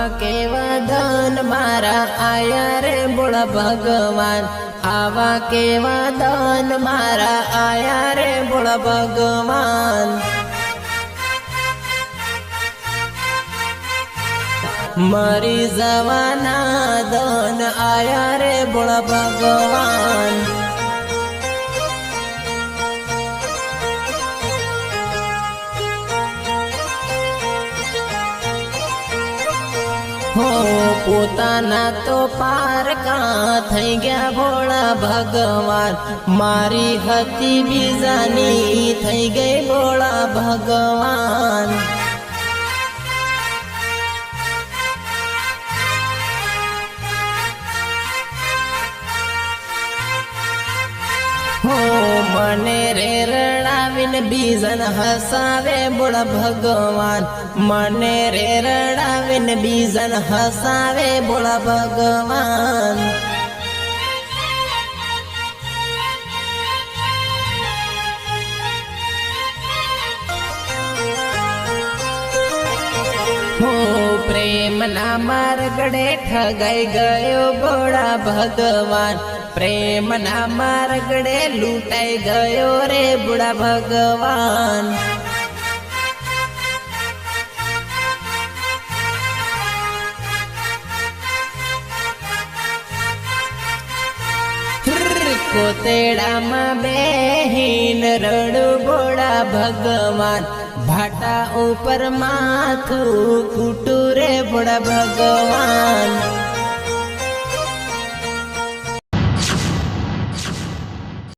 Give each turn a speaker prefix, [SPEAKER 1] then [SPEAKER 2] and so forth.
[SPEAKER 1] આવા કેવા ધન મારા આયા રે બોળા ભગવાન આવા કેવા ધન મારા આયા રે બોળા ભગવાન મરી જવાના ધન આયા રે બોળા ભગવાન हो पोताना तो पारका થઈ ગયા ભોળા ભગવાન મારી હતી બીજાની થઈ ગઈ ભોળા ભગવાન हो मने रे रडावीने बीजन हसावे बोळा भगवान मने रे रडावीने बीजन हसावे बोळा भगवान हो प्रेम ना मार्गडे ठगाई गयो बोळा भगवान प्रेम ना मार्गडे लूटाई गयो रे बुढ़ा भगवान कोतेड़ा में बेहीन रड़ू बोड़ा भगवान भाटा ऊपर माथू कुटू रे बोड़ा भगवान